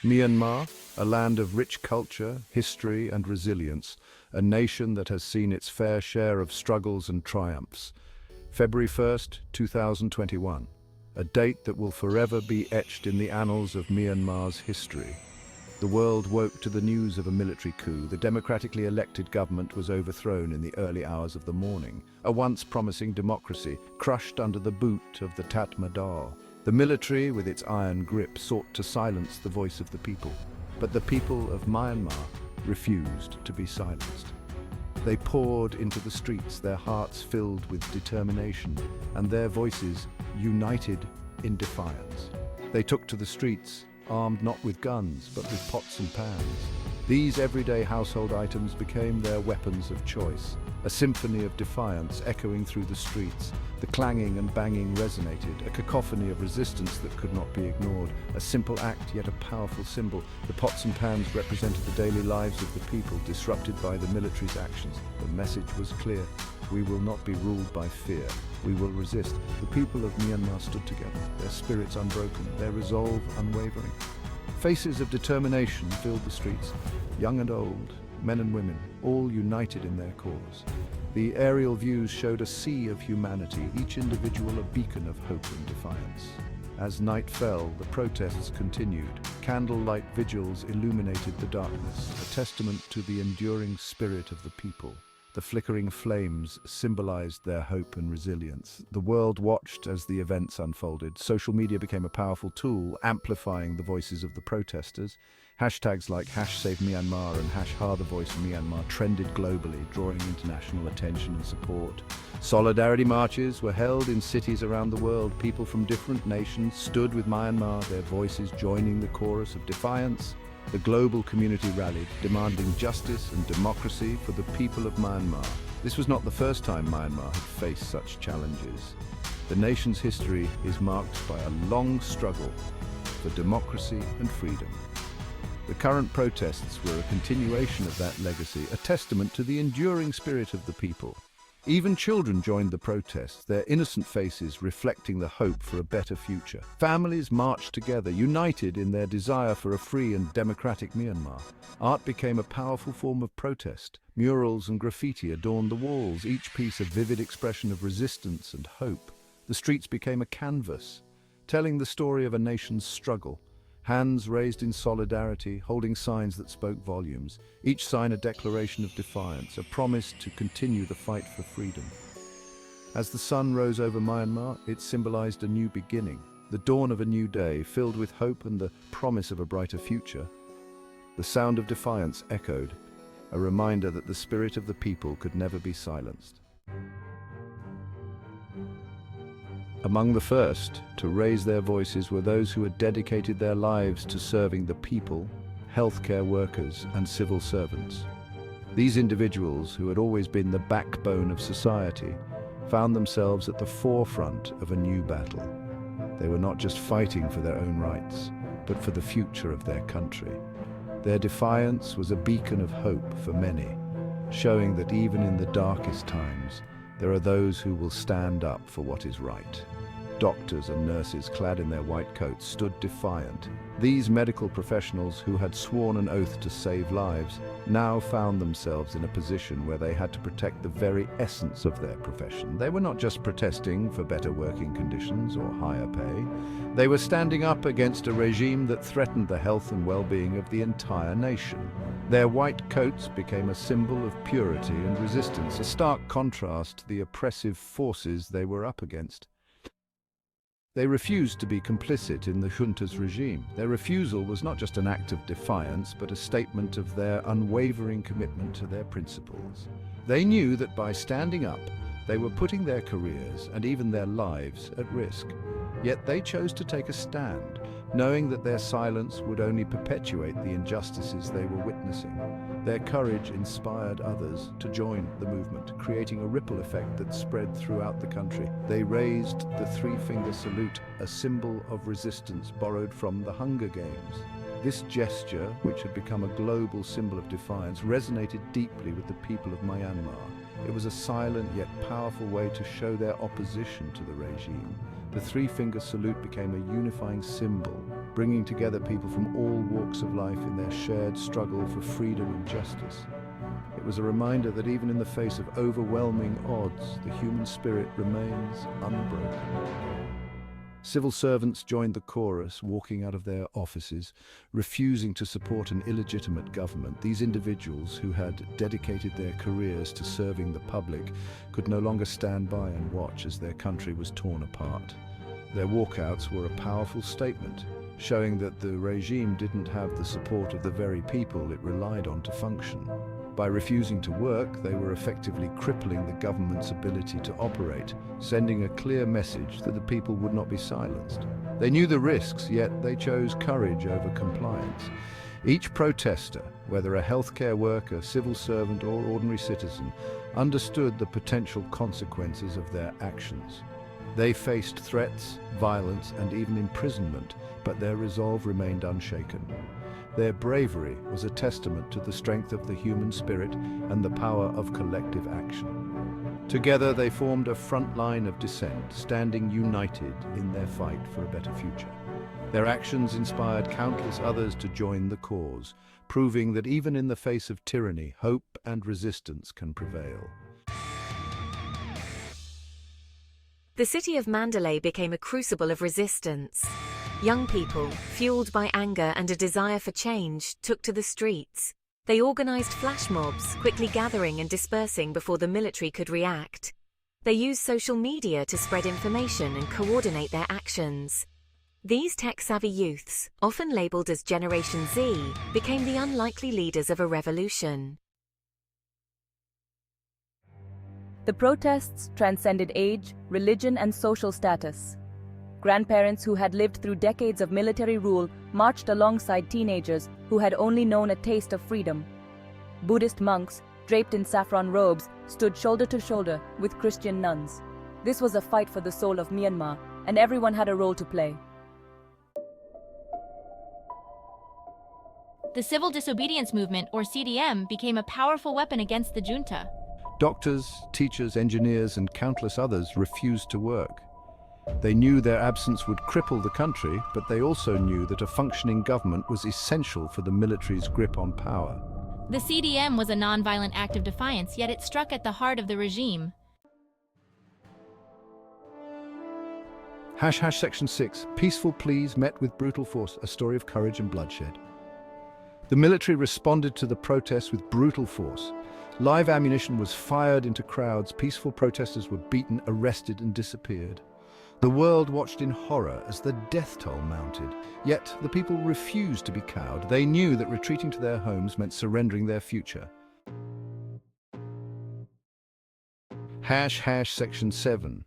Myanmar, a land of rich culture, history and resilience, a nation that has seen its fair share of struggles and triumphs. February 1st, 2021, a date that will forever be etched in the annals of Myanmar's history. The world woke to the news of a military coup. The democratically elected government was overthrown in the early hours of the morning. A once promising democracy crushed under the boot of the Tatmadaw. The military, with its iron grip, sought to silence the voice of the people. But the people of Myanmar refused to be silenced. They poured into the streets, their hearts filled with determination, and their voices united in defiance. They took to the streets, armed not with guns, but with pots and pans. These everyday household items became their weapons of choice, a symphony of defiance echoing through the streets. The clanging and banging resonated, a cacophony of resistance that could not be ignored, a simple act yet a powerful symbol. The pots and pans represented the daily lives of the people, disrupted by the military's actions. The message was clear: we will not be ruled by fear, we will resist. The people of Myanmar stood together, their spirits unbroken, their resolve unwavering. Faces of determination filled the streets, young and old, men and women, all united in their cause. The aerial views showed a sea of humanity, each individual a beacon of hope and defiance. As night fell, the protests continued. Candlelight vigils illuminated the darkness, a testament to the enduring spirit of the people. The flickering flames symbolized their hope and resilience. The world watched as the events unfolded. Social media became a powerful tool, amplifying the voices of the protesters. Hashtags like #SaveMyanmar and #HearTheVoiceMyanmar trended globally, drawing international attention and support. Solidarity marches were held in cities around the world. People from different nations stood with Myanmar, their voices joining the chorus of defiance. The global community rallied, demanding justice and democracy for the people of Myanmar. This was not the first time Myanmar had faced such challenges. The nation's history is marked by a long struggle for democracy and freedom. The current protests were a continuation of that legacy, a testament to the enduring spirit of the people. Even children joined the protests, their innocent faces reflecting the hope for a better future. Families marched together, united in their desire for a free and democratic Myanmar. Art became a powerful form of protest. Murals and graffiti adorned the walls, each piece a vivid expression of resistance and hope. The streets became a canvas, telling the story of a nation's struggle. Hands raised in solidarity, holding signs that spoke volumes, each sign a declaration of defiance, a promise to continue the fight for freedom. As the sun rose over Myanmar, it symbolized a new beginning, the dawn of a new day, filled with hope and the promise of a brighter future. The sound of defiance echoed, a reminder that the spirit of the people could never be silenced. Among the first to raise their voices were those who had dedicated their lives to serving the people, healthcare workers and civil servants. These individuals, who had always been the backbone of society, found themselves at the forefront of a new battle. They were not just fighting for their own rights, but for the future of their country. Their defiance was a beacon of hope for many, showing that even in the darkest times, there are those who will stand up for what is right. Doctors and nurses clad in their white coats stood defiant. These medical professionals, who had sworn an oath to save lives, now found themselves in a position where they had to protect the very essence of their profession. They were not just protesting for better working conditions or higher pay. They were standing up against a regime that threatened the health and well-being of the entire nation. Their white coats became a symbol of purity and resistance, a stark contrast to the oppressive forces they were up against. They refused to be complicit in the junta's regime. Their refusal was not just an act of defiance, but a statement of their unwavering commitment to their principles. They knew that by standing up, they were putting their careers and even their lives at risk. Yet they chose to take a stand, knowing that their silence would only perpetuate the injustices they were witnessing. Their courage inspired others to join the movement, creating a ripple effect that spread throughout the country. They raised the three-finger salute, a symbol of resistance borrowed from the Hunger Games. This gesture, which had become a global symbol of defiance, resonated deeply with the people of Myanmar. It was a silent yet powerful way to show their opposition to the regime. The three-finger salute became a unifying symbol, bringing together people from all walks of life in their shared struggle for freedom and justice. It was a reminder that even in the face of overwhelming odds, the human spirit remains unbroken. Civil servants joined the chorus, walking out of their offices, refusing to support an illegitimate government. These individuals, who had dedicated their careers to serving the public, could no longer stand by and watch as their country was torn apart. Their walkouts were a powerful statement, showing that the regime didn't have the support of the very people it relied on to function. By refusing to work, they were effectively crippling the government's ability to operate, sending a clear message that the people would not be silenced. They knew the risks, yet they chose courage over compliance. Each protester, whether a healthcare worker, civil servant, or ordinary citizen, understood the potential consequences of their actions. They faced threats, violence, and even imprisonment, but their resolve remained unshaken. Their bravery was a testament to the strength of the human spirit and the power of collective action. Together they formed a front line of dissent, standing united in their fight for a better future. Their actions inspired countless others to join the cause, proving that even in the face of tyranny, hope and resistance can prevail. The city of Mandalay became a crucible of resistance. Young people, fueled by anger and a desire for change, took to the streets. They organized flash mobs, quickly gathering and dispersing before the military could react. They used social media to spread information and coordinate their actions. These tech-savvy youths, often labeled as Generation Z, became the unlikely leaders of a revolution. The protests transcended age, religion, and social status. Grandparents who had lived through decades of military rule marched alongside teenagers who had only known a taste of freedom. Buddhist monks, draped in saffron robes, stood shoulder to shoulder with Christian nuns. This was a fight for the soul of Myanmar, and everyone had a role to play. The Civil Disobedience Movement, or CDM, became a powerful weapon against the junta. Doctors, teachers, engineers, and countless others refused to work. They knew their absence would cripple the country, but they also knew that a functioning government was essential for the military's grip on power. The CDM was a non-violent act of defiance, yet it struck at the heart of the regime. Section 6. Peaceful pleas met with brutal force, a story of courage and bloodshed. The military responded to the protests with brutal force. Live ammunition was fired into crowds, peaceful protesters were beaten, arrested, and disappeared. The world watched in horror as the death toll mounted, yet the people refused to be cowed. They knew that retreating to their homes meant surrendering their future. Section 7.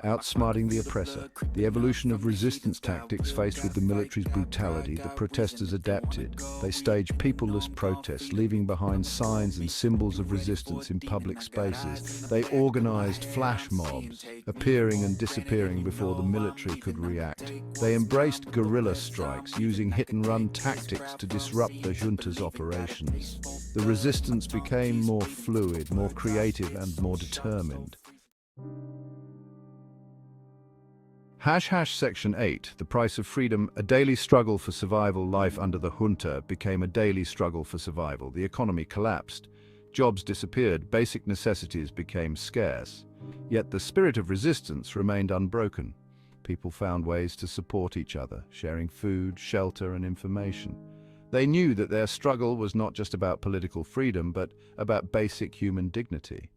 Outsmarting the oppressor. The evolution of resistance tactics faced with the military's brutality, the protesters adapted. They staged peopleless protests, leaving behind signs and symbols of resistance in public spaces. They organized flash mobs, appearing and disappearing before the military could react. They embraced guerrilla strikes, using hit-and-run tactics to disrupt the junta's operations. The resistance became more fluid, more creative, and more determined. Section 8. The price of freedom. A daily struggle for survival. Life under the junta became a daily struggle for survival. The economy collapsed. Jobs disappeared. Basic necessities became scarce. Yet the spirit of resistance remained unbroken. People found ways to support each other, sharing food, shelter, and information. They knew that their struggle was not just about political freedom, but about basic human dignity.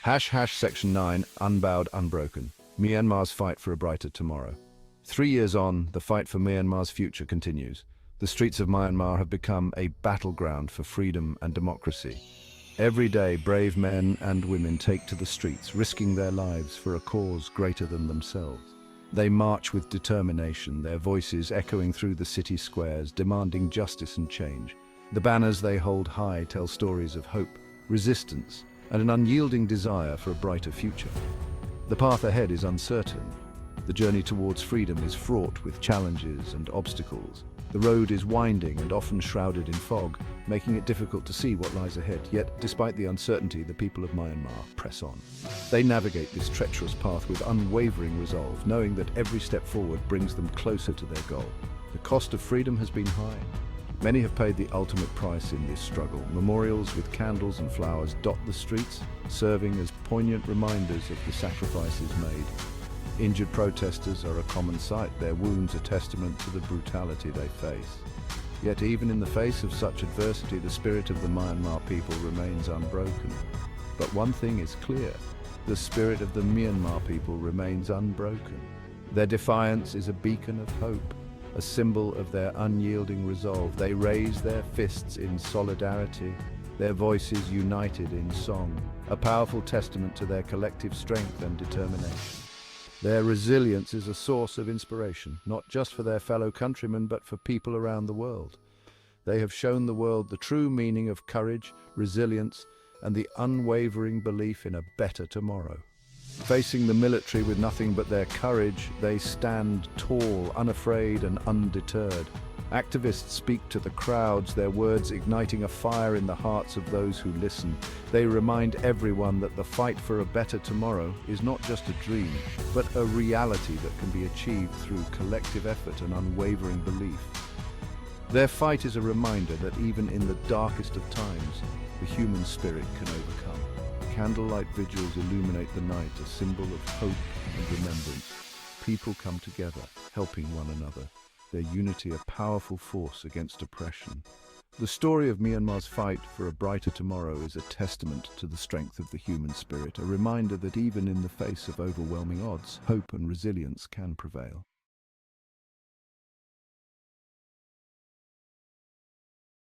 Section 9. Unbowed, unbroken. Myanmar's fight for a brighter tomorrow. 3 years on, the fight for Myanmar's future continues. The streets of Myanmar have become a battleground for freedom and democracy. Every day, brave men and women take to the streets, risking their lives for a cause greater than themselves. They march with determination, their voices echoing through the city squares, demanding justice and change. The banners they hold high tell stories of hope, resistance, and an unyielding desire for a brighter future. The path ahead is uncertain. The journey towards freedom is fraught with challenges and obstacles. The road is winding and often shrouded in fog, making it difficult to see what lies ahead. Yet, despite the uncertainty, the people of Myanmar press on. They navigate this treacherous path with unwavering resolve, knowing that every step forward brings them closer to their goal. The cost of freedom has been high. Many have paid the ultimate price in this struggle. Memorials with candles and flowers dot the streets, serving as poignant reminders of the sacrifices made. Injured protesters are a common sight, their wounds a testament to the brutality they face. Yet even in the face of such adversity, the spirit of the Myanmar people remains unbroken. But one thing is clear, the spirit of the Myanmar people remains unbroken. Their defiance is a beacon of hope, a symbol of their unyielding resolve. They raise their fists in solidarity, their voices united in song, a powerful testament to their collective strength and determination. Their resilience is a source of inspiration, not just for their fellow countrymen, but for people around the world. They have shown the world the true meaning of courage, resilience, and the unwavering belief in a better tomorrow. Facing the military with nothing but their courage, they stand tall, unafraid and undeterred. Activists speak to the crowds, their words igniting a fire in the hearts of those who listen. They remind everyone that the fight for a better tomorrow is not just a dream, but a reality that can be achieved through collective effort and unwavering belief. Their fight is a reminder that even in the darkest of times, the human spirit can overcome. Candlelight vigils illuminate the night, a symbol of hope and remembrance. People come together, helping one another, their unity a powerful force against oppression. The story of Myanmar's fight for a brighter tomorrow is a testament to the strength of the human spirit, a reminder that even in the face of overwhelming odds, hope and resilience can prevail.